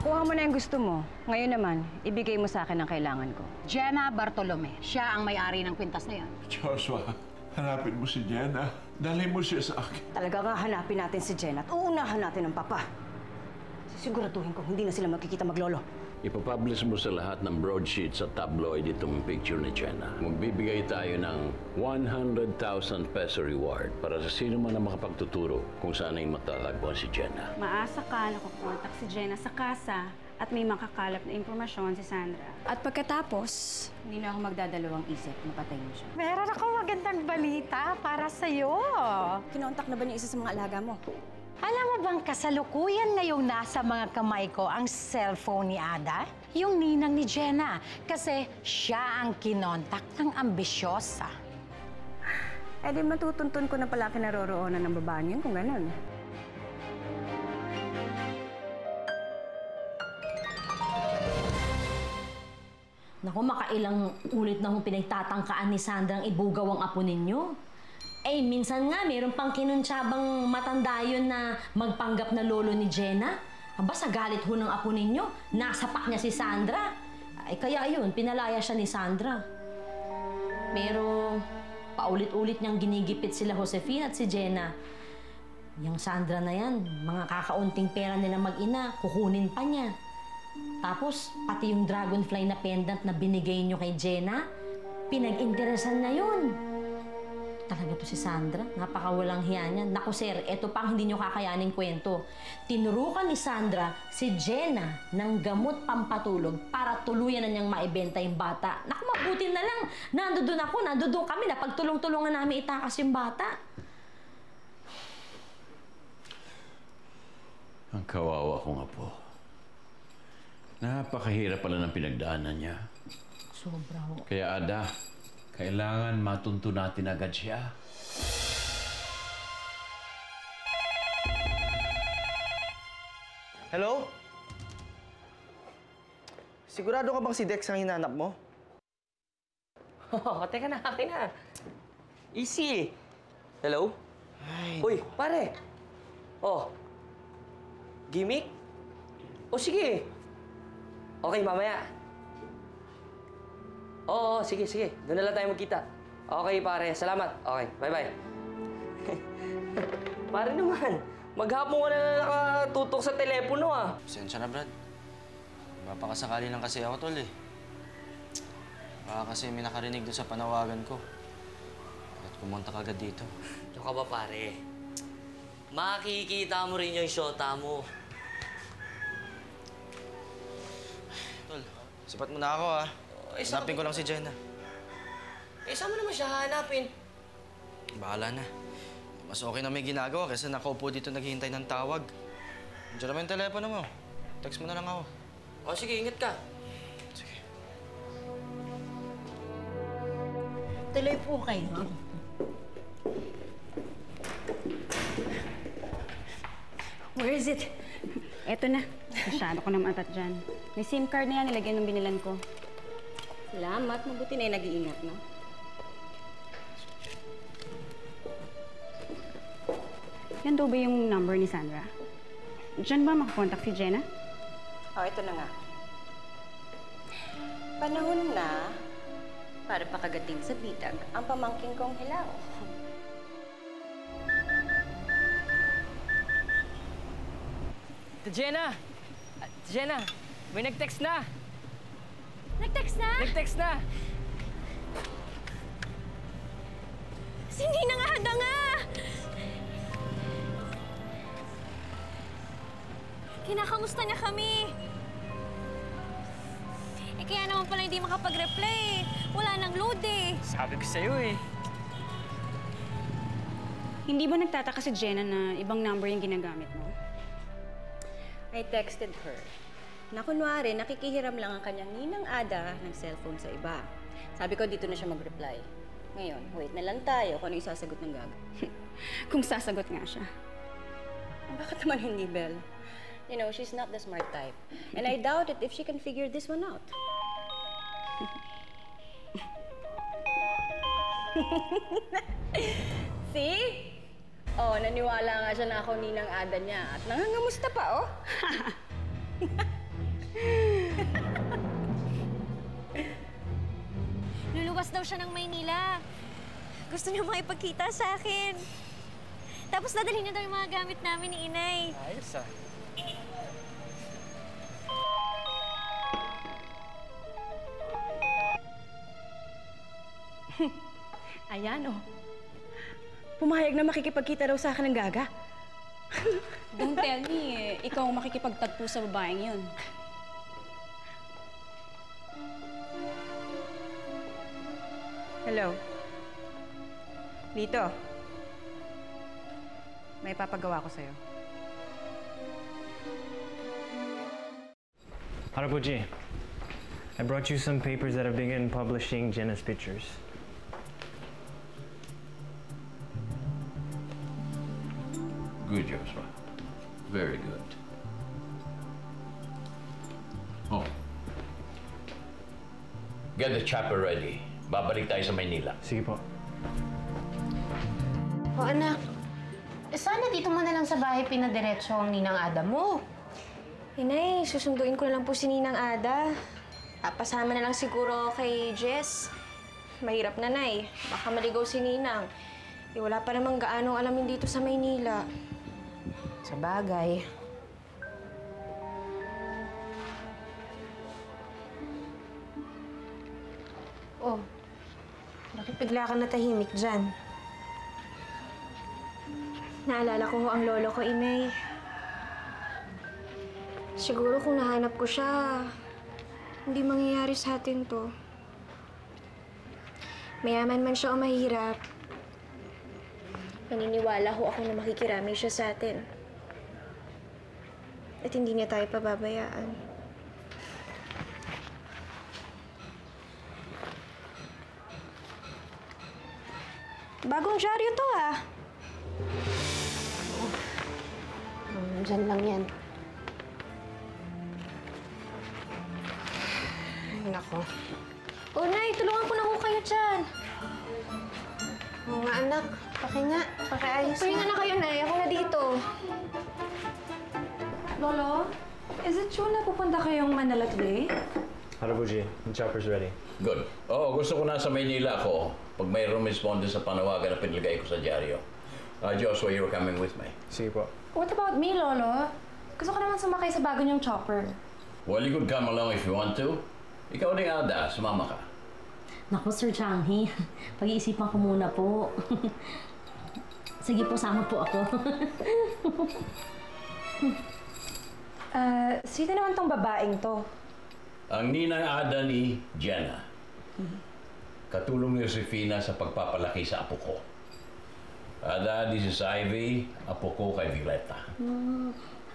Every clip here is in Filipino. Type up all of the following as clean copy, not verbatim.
Nakuha mo na yung gusto mo. Ngayon naman, ibigay mo sa akin ang kailangan ko. Jenna Bartolome. Siya ang may-ari ng kwintas na yan. Joshua, hanapin mo si Jenna. Dalhin mo siya sa akin. Talaga nga hanapin natin si Jenna at uunahan natin ang papa. Siguraduhin ko hindi na sila magkikita maglolo. Ipapublish mo sa lahat ng broadsheets at tabloid itong picture ni Jenna. Magbibigay tayo ng 100,000 peso reward para sa sino man na makapagtuturo kung saan ay matatagpuan si Jenna. Maasa ka na kukontak si Jenna sa kasa at may makakalap na impormasyon si Sandra. At pagkatapos, hindi na ako magdadalawang isip na patayin siya. Meron ako magandang balita para sa'yo. Kinontak na ba niya isa sa mga alaga mo? Alam mo bang kasalukuyan ngayong nasa mga kamay ko ang cellphone ni Ada? Yung ninang ni Jenna. Kasi siya ang kinontak ng ambisyosa. Eh di matutuntun ko na pala kinaroroonan ng babae yun kung ganun. Naku, makailang ulit na kong pinagtatangkaan ni Sandra ang ibugaw ang apo ninyo. Eh, minsan nga, meron pang kinuntsabang matanda yun na magpanggap na lolo ni Jenna. Aba, sa galit ho ng apo ninyo, nasapak niya si Sandra. Ay, kaya yun, pinalaya siya ni Sandra. Pero, paulit-ulit niyang ginigipit sila Josefina at si Jenna. Yung Sandra na yan, mga kakaunting pera nila mag-ina, kukunin pa niya. Tapos, pati yung dragonfly na pendant na binigay niyo kay Jenna, pinag-interesan na yun. Talaga to si Sandra, napakawalang hiya niya. Naku sir, eto pang hindi niyo kakayaning kwento. Tinurukan ni Sandra si Jenna ng gamot pampatulog para tuluyan na niyang maibenta yung bata. Naku, mabuti na lang. Nandoon ako, nandoon kami na pagtulong-tulungan namin itakas yung bata. Ang kawawa ko nga po. Napakahirap pala ng pinagdaanan niya. Sobra ho. Kaya Ada, kailangan matunto natin agad siya. Hello? Sigurado ka bang si Dex ang hinanap mo? Oh, teka na, akin na. Easy. Hello? Ay, Uy, pare. Oh. Gimmick? O sige. Okay, mamaya. Oo, sige, sige. Doon na lang tayo magkita. Okay, pare. Salamat. Okay, bye-bye. Pare naman, maghapon ka na nakatutok sa telepono, ah. pasensya na, Brad. Mapakasakali lang kasi ako, tol, eh. Baka kasi may nakarinig doon sa panawagan ko. At pumunta ka agad dito. Ito ka ba, pare? Makikita mo rin yung shota mo. Tol, sipat mo na ako, ah. Hanapin ko lang si Jenna. Eh, saan mo naman siya hanapin? Bahala na. Mas okay na may ginagawa kaysa nakaupo dito naghihintay ng tawag. Diyan naman yung telepono mo. Text mo na lang ako. O, sige, ingat ka. Sige. Tuloy po kayo. Where is it? Eto na. Masyado ko na matat dyan. May SIM card na yan, nilagyan ng binilan ko. Salamat, mabuti na yung nag-iingat, no? Yan daw ba yung number ni Sandra? Diyan ba makakontak si Jenna? Oh, ito na nga. Panahon na para pakagating sa bitag ang pamangking kong hilaw. Jenna! Jenna! May nag-text na! Nag-text na? Nag-text na! Hindi na nga handa nga! Kinakamusta niya kami. Eh kaya naman pala hindi makapag-reply eh. Wala nang load eh. Sabi ko sa'yo eh. Hindi ba nagtataka si Jenna na ibang number yung ginagamit mo? I texted her na kunwari nakikihiram lang ang kanyang ninang Ada ng cellphone sa iba. Sabi ko dito na siya mag-reply. Ngayon, wait na lang tayo kung ano yung sasagot ng gago. Kung sasagot nga siya. Bakit naman hindi, Belle? You know, she's not the smart type. And I doubt it if she can figure this one out. See? Oh, naniwala nga siya na ako ninang Ada niya. At nangangamusta pa, oh. Lumabas daw siya ng Maynila. Gusto niya makipagkita sa akin. Tapos dadalhin niya daw yung mga gamit namin ni Inay. Ayos ah. Ayan, oh. Pumayag na makikipagkita daw sa akin ng Gaga. Don't tell me, ikaw ang makikipagtagpo sa babaeng yun. Hello. Lito. May papagawa ko sa'yo. Harapuji, I brought you some papers that have begun publishing Jenna's pictures. Good, Joshua. Very good. Oh. Get the chopper ready. Babalik tayo sa Maynila. Sige po. O anak, sana dito mo na lang sa bahay pinadiretso ang ninang Ada mo. Inay, susunduin ko na lang po si Ninang Ada. Papasama na lang siguro kay Jess. Mahirap na, Nay. Baka maligaw si Ninang. Wala pa namang gaano alamin dito sa Maynila. Sa bagay. Oh, bakit bigla ka natahimik dyan? Naalala ko ho ang lolo ko, Inay. Siguro kung nahanap ko siya, hindi mangyayari sa atin to. Mayaman man siya o mahirap, naniniwala ho ako na makikirami siya sa atin. At hindi niya tayo pababayaan. Bagong dyaryo to, ah. Dyan lang yan. Ay, nako. Oh, Nay, tulungan ko na ho kayo dyan. Oo nga, anak. Pakinga. Pakiayos Pahinga na kayo, Nay. Ako na dito. Lolo, is it true na pupunta kayong Manila today? Harapuji, the chopper's ready. Good. Oo, gusto ko na sa Maynila ako pag mayroong responde sa panawagan na pinilagay ko sa dyaryo. Joshua, you're coming with me. Sige po. What about me, Lolo? Gusto ko naman sumakay sa bago niyong chopper. Well, you could come along if you want to. Ikaw din, Ada. Sumama ka. Naku, Sir Changhi. Pag-iisipan ko muna po. Sige po, sama po ako. Sino naman tong babaeng to? Ang ninang Ada ni Jenna. Katulong ni Josefina sa pagpapalaki sa apo ko. Ada, this is Ivy. Apo ko kay Violeta.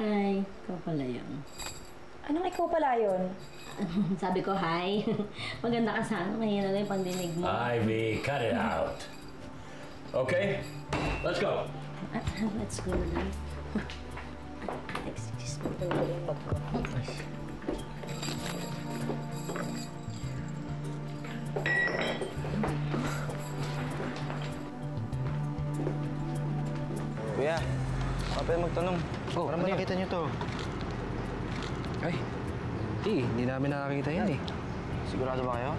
Hi, ikaw pala yun. Anong ikaw pala yun? Sabi ko, hi. Maganda ka sana. Mahina na yung pandinig mo. Ivy, cut it out. Okay, let's go. Let's go na. Excuse me. Kuya, baka pwede magtanong. Oh, Para ba nakita niyo to? Ay, hindi namin nakakita yan eh. Sigurado ba kayo?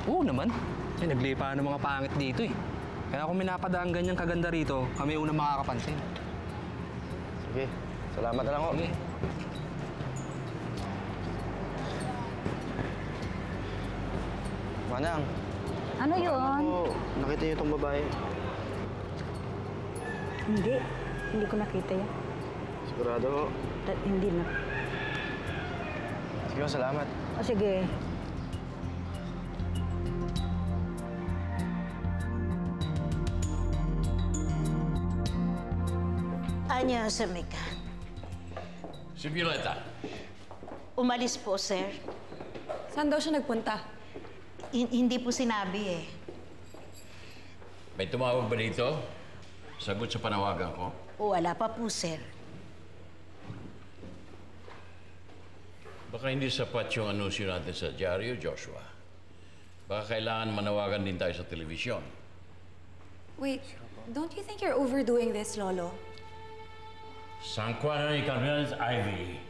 Oo naman. Eh, naglipa ng mga pangit dito eh. Kaya kung minapadaan ganyang kaganda rito, kami unang makakapansin. Sige, salamat na lang ho. Sige. Manang. Ano yun? Nakita niyo itong babae. Hindi ko nakita yan. Sigurado ho. Hindi na. Sige, salamat. O sige. Anya Samika. Si Violeta. Umalis po, sir. Saan daw siya nagpunta? Hindi po sinabi eh. May tumawag ba dito? Sagot sa panawagan ko. Wala pa po, sir. Baka hindi sapat yung anunsyo natin sa dyaryo, Joshua. Baka kailangan manawagan din tayo sa telebisyon. Wait, don't you think you're overdoing this, Lolo? Sangkwa na ni Carmen's Ivy.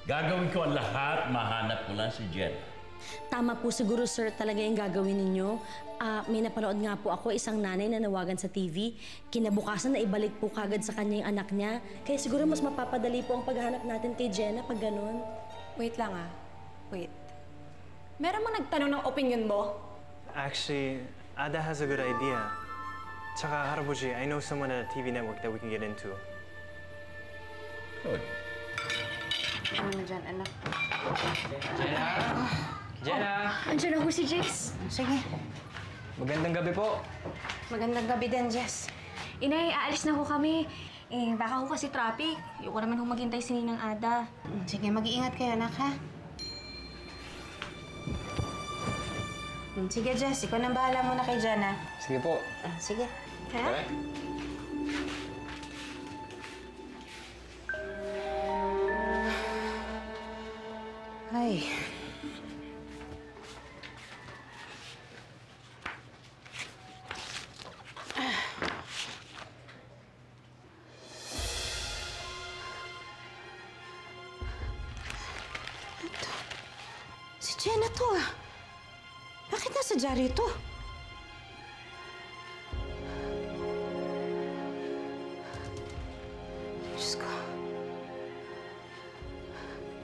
Gagawin ko ang lahat, mahanap ko lang si Jenna. Tama po siguro, sir, talaga yung gagawin ninyo. May napanood nga po ako, isang nanay na nawagan sa TV. Kinabukasan na ibalik po kagad sa kanya yung anak niya. Kaya siguro mas mapapadali po ang paghahanap natin kay Jenna pag ganun. Wait lang Wait. Meron mo nagtanong ng opinion mo? Actually, Ada has a good idea. Tsaka, Harabuji, I know someone at a TV network that we can get into. Good. Ano na dyan, anak? Jenna! Andiyan na ho si Jess. Sige. Magandang gabi po. Magandang gabi din, Jess. Inay, aalis na ho kami. Baka ho kasi traffic. Ayoko naman ho maghintay si Ninang Ada. Sige, mag-iingat kayo, anak, ha? Sige, Jess. Ikaw nang bahala muna kay Jenna. Sige po. Sige. Ha? Okay. Ay. Si Jenna to, Bakit nasa dyaryo to? Diyos ko.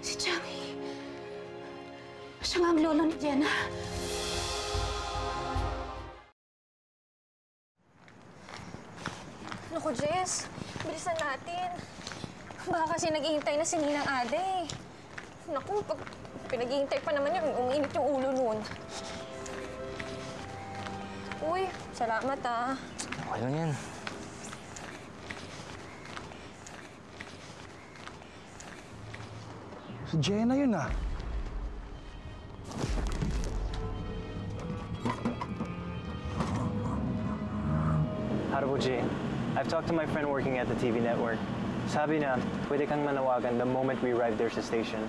Si Changi. Siya nga ang lolo ni Jenna. Naku, Jess. Bilisan natin. Baka kasi naghihintay na si Ninang Ada eh. Naku, pag pinaghihintay pa naman yun, umiinit yung ulo nun. Uy, salamat ah. Okay lang yan. Si Jenna yun ah. Harabuji, I've talked to my friend working at the TV network. Sabi na, pwede kang manawagan the moment we arrive there sa station.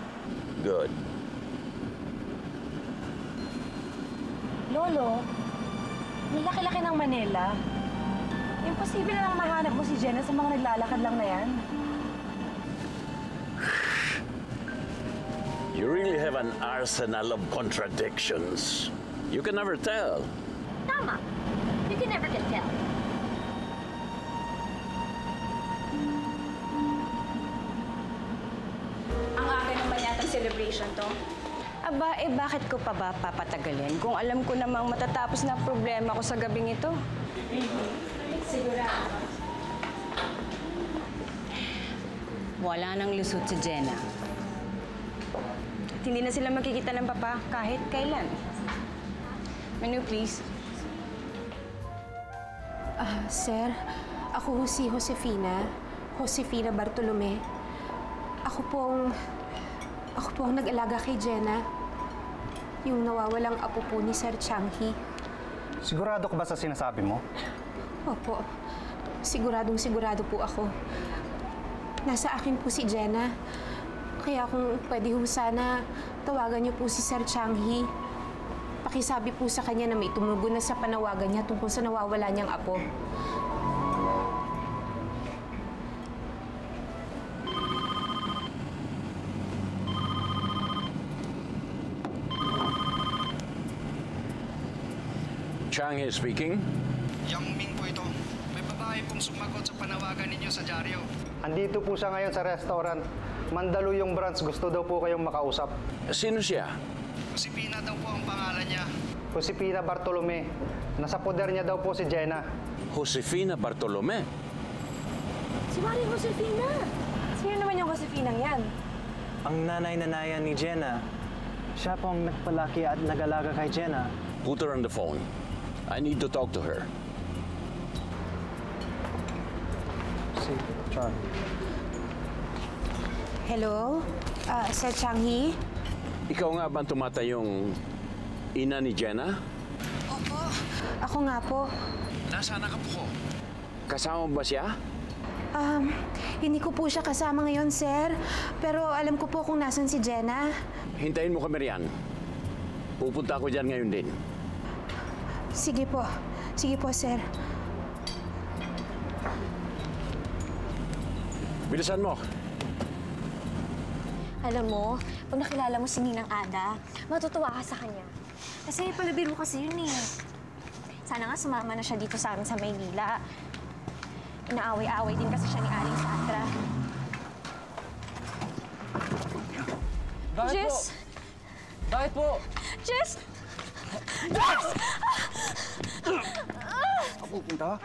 Good. Lolo, ang laki-laki ng Manila. Imposible na lang mahanap mo si Jenna sa mga naglalakad lang na yan. You really have an arsenal of contradictions. You can never tell. Tama. You can never can tell. Ang aga naman yatang celebration to. Aba, bakit ko pa ba papatagalin kung alam ko namang matatapos na problema ko sa gabing ito? Sigurado. Wala nang lusot si Jenna. At hindi na sila magkikita ng papa kahit kailan. Menu, please. Sir, ako si Josefina. Josefina Bartolome. Ako po ang nag-alaga kay Jenna. Yung nawawalang apo po ni Sir Changi. Sigurado ka ba sa sinasabi mo? Opo. Siguradong-sigurado po ako. Nasa akin po si Jenna. Kaya kung pwede ho sana, tawagan niyo po si Sir Changi. Pakisabi po sa kanya na may tumugon na sa panawagan niya tungkol sa nawawala niyang apo. Changi speaking. Yang Ming po ito. May babae pong sumagot sa panawagan ninyo sa dyaryo. Andito po siya ngayon sa restaurant. Mandaluyong Branch. Gusto daw po kayong makausap. Sino siya? Josefina daw po ang pangalan niya. Josefina Bartolome. Nasa poder niya daw po si Jenna. Josefina Bartolome? Si Marie Josefina! Sino naman yung Josefinang yan? Ang nanay-nanayan ni Jenna. Siya po ang nagpalaki at nag-alaga kay Jenna. Put her on the phone. I need to talk to her. Si Chang. Hello? Sir Changi? Ikaw nga ba tumatayong ina ni Jenna? Opo. Ako nga po. Nasaan ka po? Kasama mo ba siya? Hindi ko po siya kasama ngayon, sir. Pero alam ko po kung nasan si Jenna. Hintayin mo kami riyan. Pupunta ako dyan ngayon din. Sige po. Sige po, sir. Bilisan mo. Alam mo, pag nakilala mo si Ninang Ada, matutuwa ka sa kanya. Kasi palabiro kasi yun eh. Sana nga sumama na siya dito sa amin sa Maynila. Inaaway-away din kasi siya ni Aling Sandra. Bakit Jess! po? Bakit po? Jess! Jess! Ako pupunta?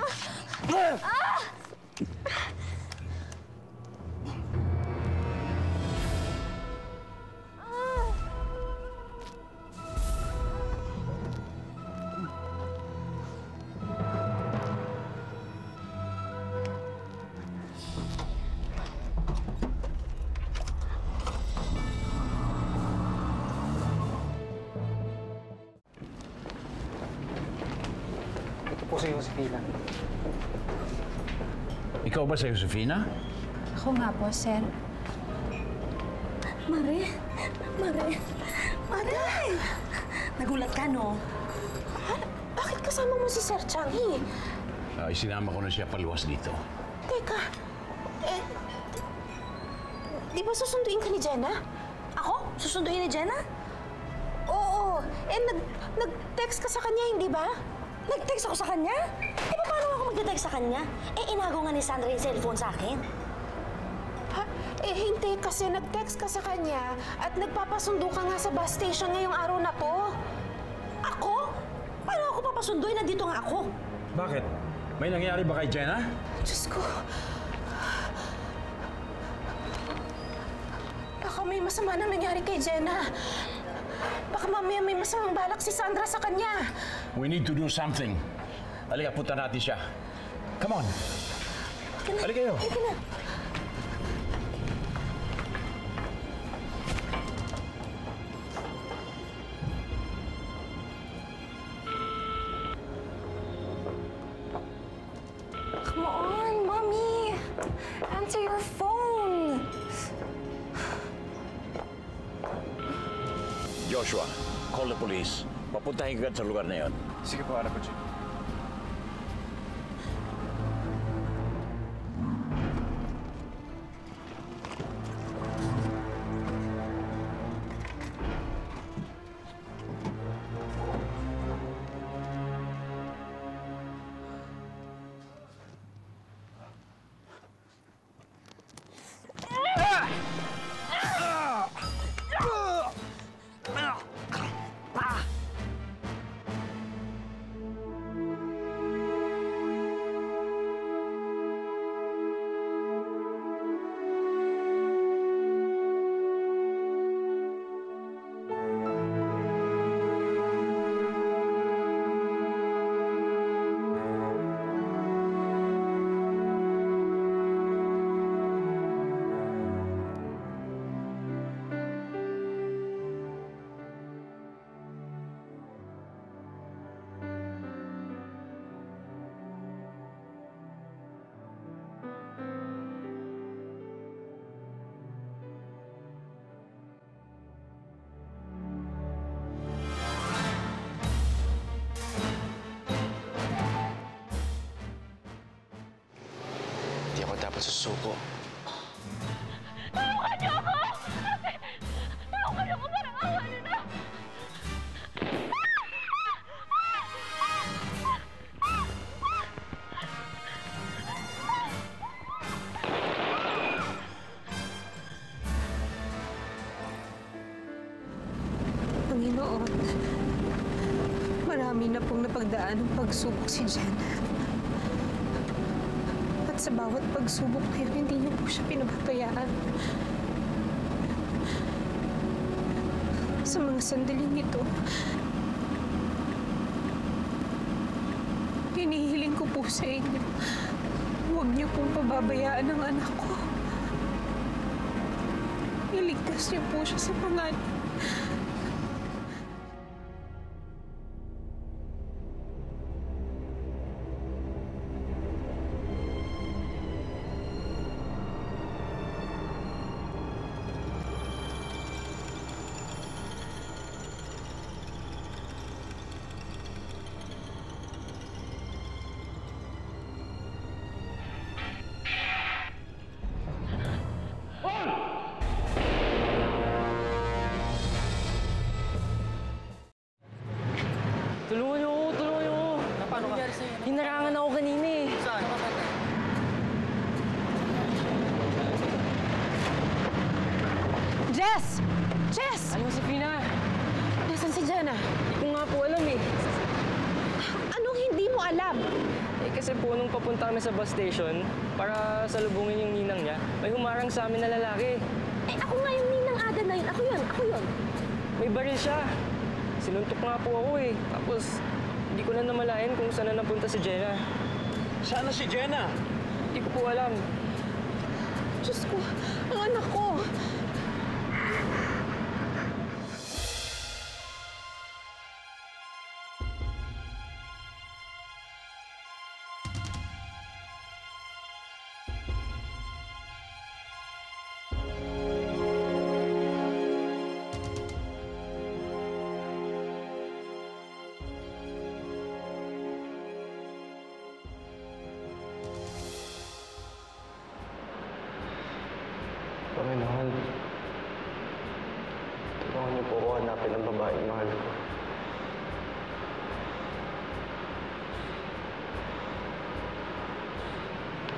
Po si Josefina. Ikaw ba si Josefina? Ako nga po, sir. Mare! Mare! Mare! Nagulat ka, no? Bakit kasama mo si Sir Changi? Isinama ko na siya paluwas dito. Teka, di ba susunduin ka ni Jenna? Ako? Susunduin ni Jenna? Oo, nag-text ka sa kanya, hindi ba? Nag-text ako sa kanya? Eh, paano ako mag-text sa kanya? Eh, inago nga ni Sandra yung cellphone sa akin. Ha? Eh, hindi kasi nag-text ka sa kanya at nagpapasundo ka nga sa bus station ngayong araw na to. Ako? Paano ako papasunduin? Nandito nga ako. Bakit? May nangyari ba kay Jenna? Diyos ko. Baka may masama na nangyari kay Jenna. Baka mamaya may masamang balak si Sandra sa kanya. We need to do something. Halika, punta natin siya. Come on. Halika kayo. Halika na. Come on, Mommy. Answer your phone. Joshua, call the police. Papuntahin ka sa lugar na yon. Sige po, Harbo G. Hindi ako dapat susuko. Tulungan niyo ako! Tulungan niyo ako! Parang awa niyo na! Panginoon, marami na pong napagdaan ng pagsubok si Jenna. At sa bawat pagsubok na yun, hindi niyo po siya pinababayaan. Sa mga sandaling ito, hinihiling ko po sa inyo, huwag niyo pong pababayaan ang anak ko. Iligtas niyo po siya sa panganib. Jess! Jess! Ano si Pina? Nasaan si Jenna? Hindi ko nga po alam eh. Anong hindi mo alam? Eh kasi po nung papunta kami sa bus station para salubungin yung ninang niya, may humarang sa amin na lalaki. Eh, ako nga yung ninang Ada na yun. Ako yun. May baril siya. Sinuntok nga po ako eh. Tapos, hindi ko na namalayan kung saan na napunta si Jenna. Saan na si Jenna? Hindi ko po alam. Diyos ko, ang anak ko. Panginoon, tulungan niyo po ako hanapin ang babaeng mahal ko.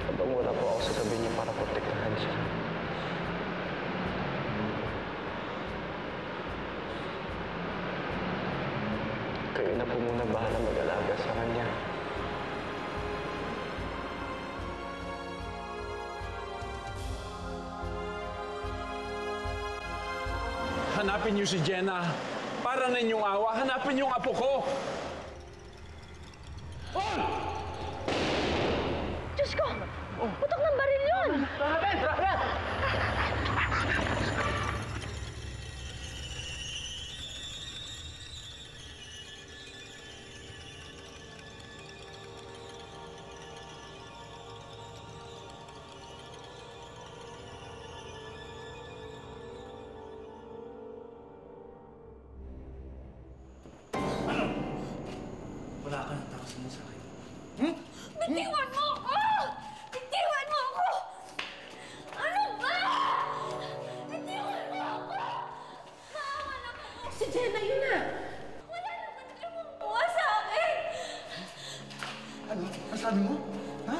Habang wala po ako sa tabi niya para protektahan siya. Kayo na po muna bahala mag-alaga sa kanya. Hanapin niyo si Jenna. Para na inyong awa, hanapin niyo ang apo ko. Paul! Diyos ko! Putok ng baril yun! Raven! Wala ka ng takot mo sa akin. Bitiwan mo ako! Bitiwan mo ako! Ano ba? Bitiwan mo ako! Maawa na ako! Si Jenna, yun na! Wala naman lumukuha sa akin! Ano? Ang sabi mo? Ha?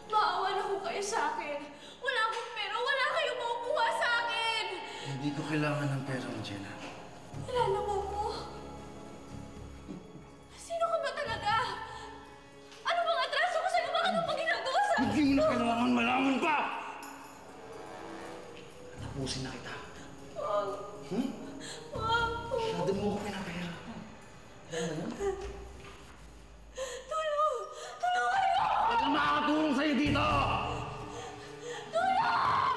Maawa na ko kayo sa akin! Wala akong pera! Wala kayong makukuha sa akin! Hindi ko kailangan ng pera mo, Jenna. Kilala mo ko. Sino ka ba talaga? Ano bang atraso ko sa'yo? Bakit mo pa ginagawa sa akin? Hindi mo na kailangan malaman pa! Tapusin na kita. Wag. Wag. Masyado mo ako pinapahira. Tulong! Tulong kayo! Wala makakatulong sa'yo dito! Tulong!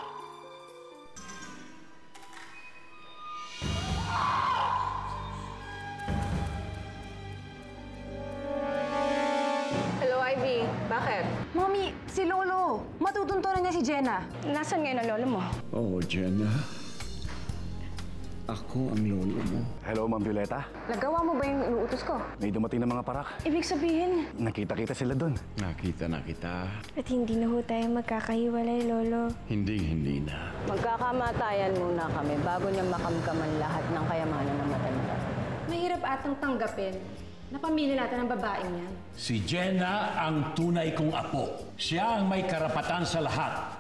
Hello, Ivy. Bakit? Mommy, si Lolo. Matutuntunan niya si Jenna. Nasaan ngayon ang lolo mo? Oh, Jenna. Ako ang lolo mo. Hello, Ma'am Violeta. Nagawa mo ba yung inuutos ko? May dumating na mga parak. Ibig sabihin, Nakita-kita sila doon. Nakita na kita. At hindi na ho tayo magkakahiwalay, Lolo. Hindi na. Magkakamatayan muna kami bago niya makamkaman lahat ng kayamanan ng matanda. Mahirap atang tanggapin na pamilya natin ang babaeng yan. Si Jenna ang tunay kong apo. Siya ang may karapatan sa lahat.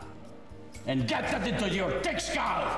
And get that into your thick skull!